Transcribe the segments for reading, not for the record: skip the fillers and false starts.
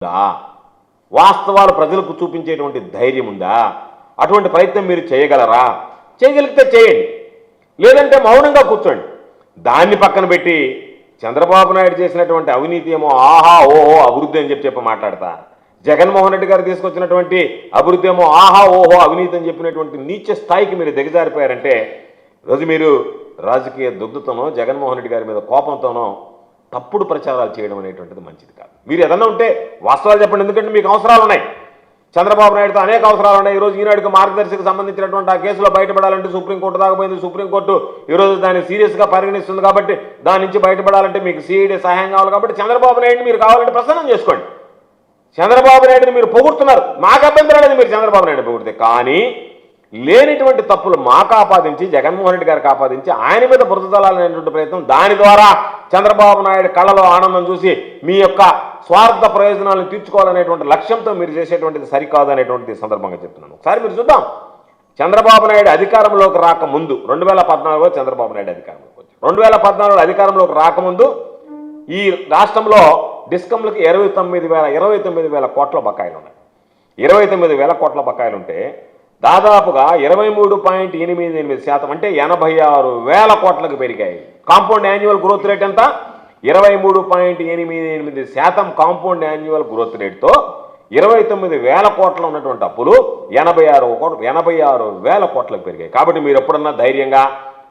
ఉందా? వాస్తవాలు ప్రజలకు చూపించేటువంటి ధైర్యం ఉందా? అటువంటి ప్రయత్నం మీరు చేయగలరా? చేయగలిగితే చేయండి, లేదంటే మౌనంగా కూర్చోండి. దాన్ని పక్కన పెట్టి చంద్రబాబు నాయుడు చేసినటువంటి అవినీతి ఏమో ఆహా ఓహో అభివృద్ధి అని చెప్పి మాట్లాడతా, జగన్మోహన్ రెడ్డి గారు తీసుకొచ్చినటువంటి అభివృద్ధి ఏమో ఆహా ఓహో అవినీతి అని చెప్పినటువంటి నీచ స్థాయికి మీరు దిగజారిపోయారంటే రోజు మీరు రాజకీయ దుగ్ధతోనో జగన్మోహన్ రెడ్డి గారి మీద కోపంతోనో తప్పుడు ప్రచారాలు చేయడం అనేటువంటిది మంచిది కాదు. మీరు ఏదన్నా ఉంటే వాస్తవాలు చెప్పండి, ఎందుకంటే మీకు అవసరాలు ఉన్నాయి. చంద్రబాబు నాయుడుతో అనేక అవసరాలు ఉన్నాయి. ఈరోజు ఈనాడుకి మార్గదర్శికి సంబంధించినటువంటి ఆ కేసులో బయటపడాలంటే సుప్రీంకోర్టు దాకపోయింది. సుప్రీంకోర్టు ఈరోజు దాన్ని సీరియస్గా పరిగణిస్తుంది కాబట్టి దాని నుంచి బయటపడాలంటే మీకు సిఐడి సహాయం కావాలి. కాబట్టి చంద్రబాబు నాయుడిని మీరు కావాలంటే ప్రసన్నం చేసుకోండి. చంద్రబాబు నాయుడిని మీరు పొగుడుతున్నారు, మాకు అభ్యంతరం అనేది మీరు చంద్రబాబు నాయుడు పొగిడితే. కానీ లేనిటువంటి తప్పులు మాకు ఆపాదించి జగన్మోహన్ రెడ్డి గారికి ఆపాదించి ఆయన మీద బురదలాలనేటువంటి ప్రయత్నం, దాని ద్వారా చంద్రబాబు నాయుడు కళ్ళలో ఆనందం చూసి మీ యొక్క స్వార్థ ప్రయోజనాలను తీర్చుకోవాలనేటువంటి లక్ష్యంతో మీరు చేసేటువంటిది సరికాదు అనేటువంటిది సందర్భంగా చెప్తున్నాను. ఒకసారి మీరు చూద్దాం, చంద్రబాబు నాయుడు అధికారంలోకి రాకముందు 2014లో చంద్రబాబు నాయుడు అధికారంలోకి వచ్చి 2014 అధికారంలోకి రాకముందు ఈ రాష్ట్రంలో డిస్కంలకు 29,000 కోట్ల బకాయిలు ఉన్నాయి. 29,000 కోట్ల బకాయిలు ఉంటే దాదాపుగా 23.88% అంటే 86,000 కోట్లకు పెరిగాయి. కాంపౌండ్ యాన్యువల్ గ్రోత్ రేట్ ఎంత? 23.88% కాంపౌండ్ యాన్యువల్ గ్రోత్ రేట్తో 29,000 కోట్ల ఉన్నటువంటి అప్పులు 86,000 కోట్లకు పెరిగాయి. కాబట్టి మీరు ఎప్పుడన్నా ధైర్యంగా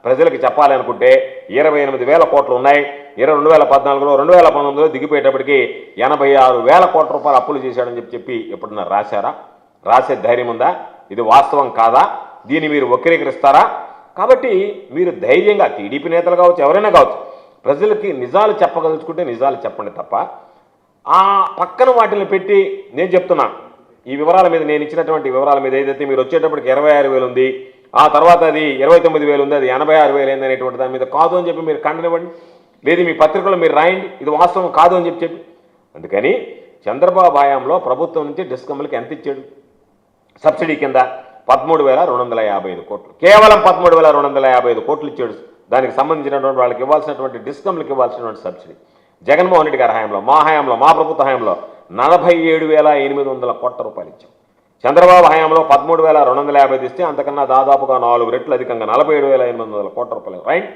ప్రజలకు చెప్పాలనుకుంటే 28,000 కోట్లు ఉన్నాయి. 2014లో 2019లో దిగిపోయేటప్పటికి 86,000 కోట్ల రూపాయలు అప్పులు చేశాడని చెప్పి ఎప్పుడన్నా రాశారా? రాసే ధైర్యం ఉందా? ఇది వాస్తవం కాదా? దీన్ని మీరు వక్రీకరిస్తారా? కాబట్టి మీరు ధైర్యంగా టీడీపీ నేతలు కావచ్చు, ఎవరైనా కావచ్చు, ప్రజలకి నిజాలు చెప్పగలుచుకుంటే నిజాలు చెప్పండి తప్ప ఆ పక్కన వాటిని పెట్టి నేను చెప్తున్నా ఈ వివరాల మీద, నేను ఇచ్చినటువంటి వివరాల మీద ఏదైతే మీరు వచ్చేటప్పటికి 26,000 ఉంది, ఆ తర్వాత అది 29,000 ఉంది, అది 86,000 అయింది అనేటువంటి దాని మీద కాదు అని చెప్పి మీరు ఖండనివ్వండి, లేదు మీ పత్రికలో మీరు రాయండి ఇది వాస్తవం కాదు అని చెప్పి. అందుకని చంద్రబాబు హయాంలో ప్రభుత్వం నుంచి డిస్కమ్లకి ఎంత ఇచ్చాడు? సబ్సిడీ కింద 13,255 కోట్లు, కేవలం 13,255 కోట్లు ఇచ్చాడు. దానికి సంబంధించినటువంటి వాళ్ళకి ఇవ్వాల్సినటువంటి డిస్కమ్లకు ఇవ్వాల్సినటువంటి సబ్సిడీ జగన్మోహన్ రెడ్డి గారి హయాంలో, మా హయాంలో, మా ప్రభుత్వ హయాంలో 47,800 కోట్ల రూపాయలు ఇచ్చాం. చంద్రబాబు హయాంలో 13,250 ఇస్తే అంతకన్నా దాదాపుగా 4 రెట్లు అధికంగా 47,800 కోట్ల రూపాయలు. రైట్,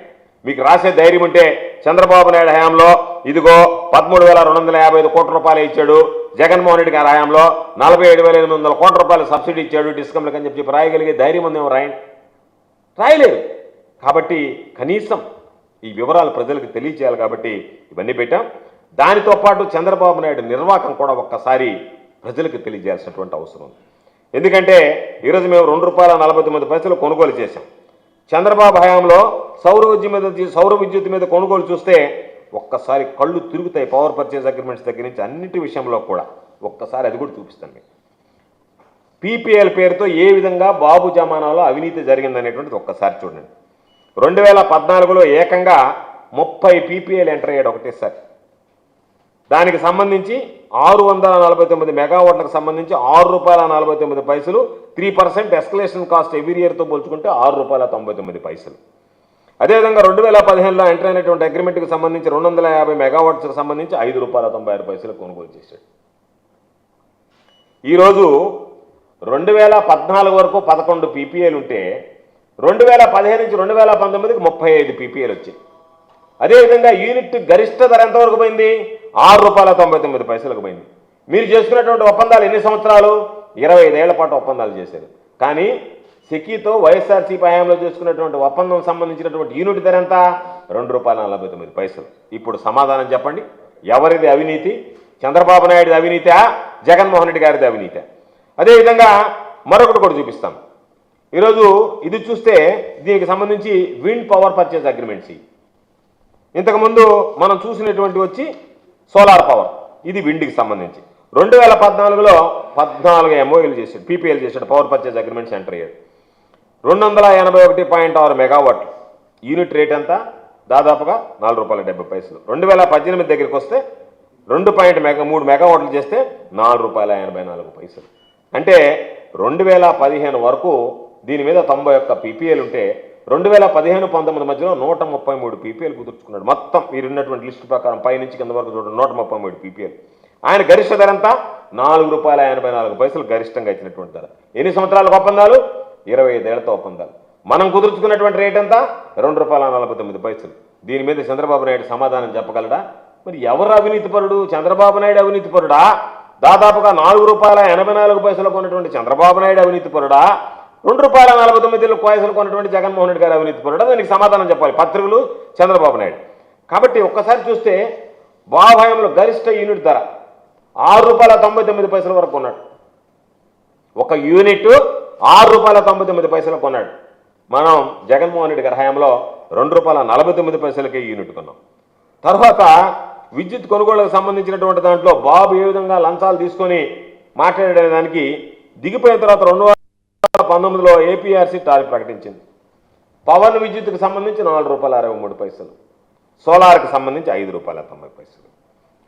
మీకు రాసే ధైర్యం ఉంటే చంద్రబాబు నాయుడు హయాంలో ఇదిగో 13,255 కోట్ల రూపాయలు ఇచ్చాడు, జగన్మోహన్ రెడ్డి గారి హయాంలో 47,800 కోట్ల రూపాయలు సబ్సిడీ ఇచ్చాడు డిస్కమ్లకు అని చెప్పి రాయగలిగే ధైర్యం ఉందేమో రాయండి. రాయలేదు. కాబట్టి కనీసం ఈ వివరాలు ప్రజలకు తెలియచేయాలి కాబట్టి ఇవన్నీ పెట్టాం. దానితో పాటు చంద్రబాబు నాయుడు నిర్వాహకం కూడా ఒక్కసారి ప్రజలకు తెలియజేయాల్సినటువంటి అవసరం ఉంది. ఎందుకంటే ఈరోజు మేము ₹2.49 కొనుగోలు చేశాం. చంద్రబాబు హయాంలో సౌర విద్యుత్ మీద కొనుగోలు చూస్తే ఒక్కసారి కళ్ళు తిరుగుతాయి. పవర్ పర్చేజ్ అగ్రిమెంట్స్ దగ్గర నుంచి అన్నిటి విషయంలో కూడా ఒక్కసారి అది కూడా చూపిస్తాను మీకు. పీపీఎల్ పేరుతో ఏ విధంగా బాబు జమానాలో అవినీతి జరిగిందనేటువంటిది ఒక్కసారి చూడండి. 2014లో ఏకంగా 30 పీపీఎల్ ఎంటర్ అయ్యాడు ఒకటేసారి. దానికి సంబంధించి 649 మెగావాట్లకు సంబంధించి ₹6.49, 3% ఎస్కలేషన్ కాస్ట్ ఎవ్రీ ఇయర్తో పోల్చుకుంటే ₹6.99. అదేవిధంగా 2015లో ఎంటర్ అయినటువంటి అగ్రిమెంట్కి సంబంధించి 250 మెగావాట్స్కి సంబంధించి ₹5.96 కొనుగోలు చేశాడు. ఈరోజు 2014 వరకు 11 పీపీఎల్ ఉంటే 2015 నుంచి 2019కి 35 పీపీఎల్ వచ్చాయి. అదేవిధంగా యూనిట్ గరిష్ట ధర ఎంతవరకు పోయింది? ₹6.99 పోయింది. మీరు చేసుకున్నటువంటి ఒప్పందాలు ఎన్ని సంవత్సరాలు? 25 ఏళ్ల పాటు ఒప్పందాలు చేశారు. కానీ సెకీతో వైఎస్ఆర్సీపీ హయాంలో చేసుకున్నటువంటి ఒప్పందం సంబంధించినటువంటి యూనిట్ ధర ఎంత? ₹2.49. ఇప్పుడు సమాధానం చెప్పండి, ఎవరిది అవినీతి? చంద్రబాబు నాయుడుది అవినీతా? జగన్మోహన్ రెడ్డి గారిది అవినీతా? అదేవిధంగా మరొకటి కూడా చూపిస్తాం. ఈరోజు ఇది చూస్తే దీనికి సంబంధించి విండ్ పవర్ పర్చేజ్ అగ్రిమెంట్స్. ఇంతకుముందు మనం చూసినటువంటి వచ్చి సోలార్ పవర్, ఇది విండ్కి సంబంధించి 2014లో 14 ఎంఓఎల్ చేశాడు, పీపీఎల్ చేశాడు, పవర్ పర్చేజ్ అగ్రిమెంట్స్ ఎంటర్ అయ్యాడు. 281.6 మెగావాట్లు యూనిట్ రేట్ ఎంత? దాదాపుగా ₹4.70. 2018 దగ్గరికి వస్తే 2.3 మెగావాట్లు చేస్తే ₹4.84. అంటే 2015 వరకు దీని మీద 91 పీపీఎల్ ఉంటే 2015-19 మధ్యలో 133 పీపీఎల్ కుదుర్చుకున్నాడు. మొత్తం మీరున్నటువంటి లిస్టు ప్రకారం పై నుంచి కింద వరకు చూడండి 133 పీపీఎల్. ఆయన గరిష్ట ధర ఎంత? ₹4.84 గరిష్టంగా ఇచ్చినటువంటి ధర. ఎన్ని సంవత్సరాలకు ఒప్పందాలు? 25 ఏళ్లతో ఒప్పందాలు. మనం కుదుర్చుకున్నటువంటి రేట్ ఎంత? ₹2.49. దీని మీద చంద్రబాబు నాయుడు సమాధానం చెప్పగలడా? మరి ఎవరు అవినీతిపరుడు? చంద్రబాబు నాయుడు అవినీతిపరుడా? దాదాపుగా ₹4.84 కొన్నటువంటి చంద్రబాబు నాయుడు అవినీతిపరుడా? ₹2.49 కొన్నటువంటి జగన్మోహన్ రెడ్డి గారు అవినీతిపరుడా? దానికి సమాధానం చెప్పాలి పత్రికలు, చంద్రబాబు నాయుడు. కాబట్టి ఒక్కసారి చూస్తే బాబు హయాంలో గరిష్ట యూనిట్ ధర ₹6.99 వరకు కొన్నాడు. ఒక యూనిట్ ₹6.99 కొన్నాడు. మనం జగన్మోహన్ రెడ్డి గారి హయాంలో ₹2.49 యూనిట్ కొన్నాం. తర్వాత విద్యుత్ కొనుగోలుకు సంబంధించినటువంటి దాంట్లో బాబు ఏ విధంగా లంచాలు తీసుకొని మాట్లాడే దానికి దిగిపోయిన తర్వాత 2019లో ఏపీఆర్సీ టారిఫ్ ప్రకటించింది. పవన్ విద్యుత్కు సంబంధించి ₹4.63, సోలార్కి సంబంధించి ₹5.90.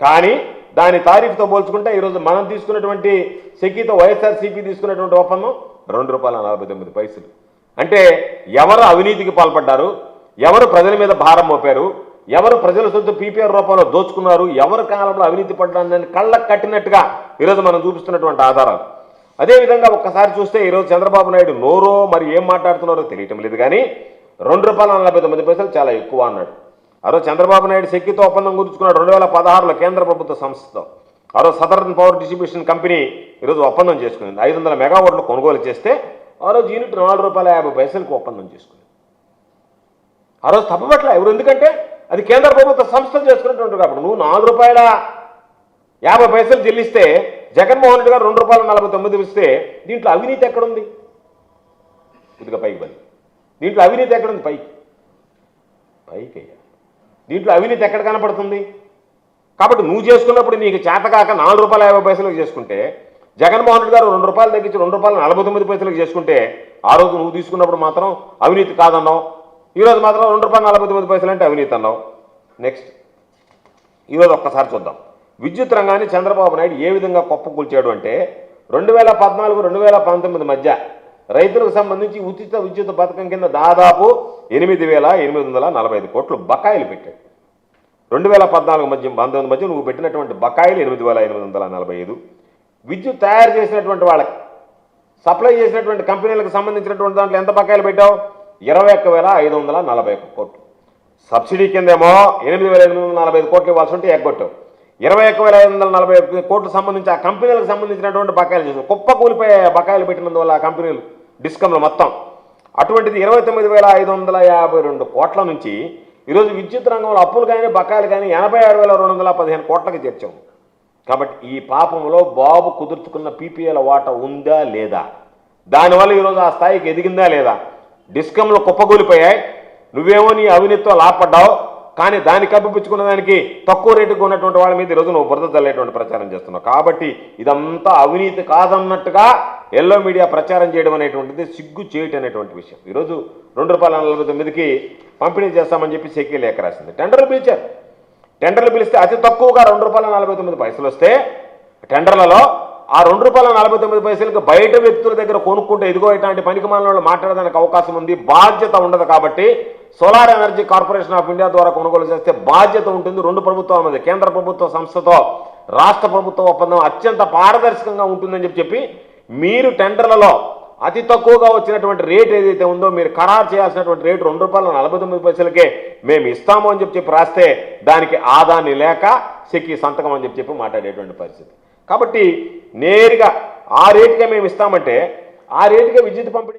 కానీ దాని తారీఫ్తో పోల్చుకుంటే ఈరోజు మనం తీసుకున్నటువంటి సెకీతో వైఎస్ఆర్సీపీ తీసుకున్నటువంటి ఒప్పందం ₹2.49. అంటే ఎవరు అవినీతికి పాల్పడ్డారు, ఎవరు ప్రజల మీద భారం మోపారు, ఎవరు ప్రజల సొత్తు పీపీఆర్ రూపంలో దోచుకున్నారు, ఎవరి కాలంలో అవినీతి పడ్డారని కళ్ళకు కట్టినట్టుగా ఈరోజు మనం చూపిస్తున్నటువంటి ఆధారాలు. అదేవిధంగా ఒక్కసారి చూస్తే ఈరోజు చంద్రబాబు నాయుడు నోరో మరి ఏం మాట్లాడుతున్నారో తెలియటం లేదు. కానీ ₹2.49 చాలా ఎక్కువ అన్నాడు. ఆరోజు చంద్రబాబు నాయుడు సెక్కితో ఒప్పందం కుదుర్చుకున్నాడు 2016లో కేంద్ర ప్రభుత్వ సంస్థతో. ఆరోజు సదరన్ పవర్ డిస్ట్రిబ్యూషన్ కంపెనీ ఈరోజు ఒప్పందం చేసుకుంది. 500 మెగావాట్లు కొనుగోలు చేస్తే ఆ రోజు యూనిట్ ₹4.50 ఒప్పందం చేసుకుంది. ఆ రోజు తప్పబట్ల ఎవరు, ఎందుకంటే అది కేంద్ర ప్రభుత్వ సంస్థలు చేసుకున్నట్టు. కాబట్టి నువ్వు ₹4.50 చెల్లిస్తే జగన్మోహన్ రెడ్డి గారు ₹2.49 ఇస్తే దీంట్లో అవినీతి ఎక్కడుంది? కొద్దిగా పైకి బలి. దీంట్లో అవినీతి ఎక్కడుంది? పైకి అయ్యా, దీంట్లో అవినీతి ఎక్కడ కనపడుతుంది? కాబట్టి నువ్వు చేసుకున్నప్పుడు నీకు చేతకాక ₹4.50 చేసుకుంటే, జగన్మోహన్ రెడ్డి గారు ₹2 తగ్గించి ₹2.49 చేసుకుంటే, ఆ రోజు నువ్వు తీసుకున్నప్పుడు మాత్రం అవినీతి కాదన్నావు. ఈరోజు మాత్రం ₹2.49 అంటే అవినీతి అన్నావు. నెక్స్ట్ ఈరోజు ఒక్కసారి చూద్దాం విద్యుత్ రంగాన్ని చంద్రబాబు నాయుడు ఏ విధంగా కుప్పకూల్చాడు అంటే 2014-2019 మధ్య రైతులకు సంబంధించి ఉచిత విద్యుత్ పథకం కింద దాదాపు 8,845 కోట్లు బకాయిలు పెట్టాడు. 2014-19 మధ్య నువ్వు పెట్టినటువంటి బకాయిలు 8,845. విద్యుత్ తయారు చేసినటువంటి వాళ్ళకి సప్లై చేసినటువంటి కంపెనీలకు సంబంధించినటువంటి దాంట్లో ఎంత బకాయిలు పెట్టావు? 21,541 కోట్లు. సబ్సిడీ కిందేమో 8,845 కోట్లు ఇవ్వాల్సి ఉంటే ఎగ్గొట్టావు. 21,541 కోట్లు సంబంధించి ఆ కంపెనీలకు సంబంధించినటువంటి బకాయిలు చేసావు. కుప్ప కూలిపోయే బకాయిలు పెట్టినందువల్ల ఆ కంపెనీలు డిస్కంలో మొత్తం. అటువంటిది 29,552 కోట్ల నుంచి ఈరోజు విద్యుత్ రంగంలో అప్పులు కానీ బకాయిలు కానీ 86,215 కోట్లకి చేర్చాము. కాబట్టి ఈ పాపంలో బాబు కుదుర్చుకున్న పీపీఎల వాటా ఉందా లేదా? దానివల్ల ఈరోజు ఆ స్థాయికి ఎదిగిందా లేదా? డిస్కంలో కుప్పకూలిపోయాయి. నువ్వేమో నీ అవినీతితో లాభపడ్డావు. కానీ దాన్ని కప్పిపుచ్చుకున్న దానికి తక్కువ రేటుకు ఉన్నటువంటి వాళ్ళ మీద ఈరోజు నువ్వు బురద తల్లేటువంటి ప్రచారం చేస్తున్నావు. కాబట్టి ఇదంతా అవినీతి కాదన్నట్టుగా ఎల్లో మీడియా ప్రచారం చేయడం అనేటువంటిది సిగ్గు చేయటం అనేటువంటి విషయం. ఈరోజు ₹2.49 పంపిణీ చేస్తామని చెప్పి సెకీ లేఖ రాసింది. టెండర్లు పిలిచారు. టెండర్లు పిలిస్తే అతి తక్కువగా ₹2.49 వస్తే టెండర్లలో ఆ ₹2.49 బయట వ్యక్తుల దగ్గర కొనుక్కుంటే ఇదిగో ఇట్లాంటి పనికిమాలిన వాళ్ళు మాట్లాడడానికి అవకాశం ఉంది, బాధ్యత ఉండదు. కాబట్టి solar energy corporation of India ద్వారా కొనుగోలు చేస్తే బాధ్యత ఉంటుంది. రెండు ప్రభుత్వాల మధ్య కేంద్ర ప్రభుత్వ సంస్థతో రాష్ట్ర ప్రభుత్వ ఒప్పందం అత్యంత పారదర్శకంగా ఉంటుందని చెప్పి మీరు టెండర్లలో అతి తక్కువగా వచ్చినటువంటి రేట్ ఏదైతే ఉందో మీరు ఖరారు చేయాల్సినటువంటి రేటు ₹2.49 మేము ఇస్తాము అని చెప్పి రాస్తే దానికి ఆదాన్ని లేక సెక్కి సంతకం అని చెప్పి మాట్లాడేటువంటి పరిస్థితి. కాబట్టి నేరుగా ఆ రేటుకే మేము ఇస్తామంటే ఆ రేటుకే విద్యుత్ పంపిణీ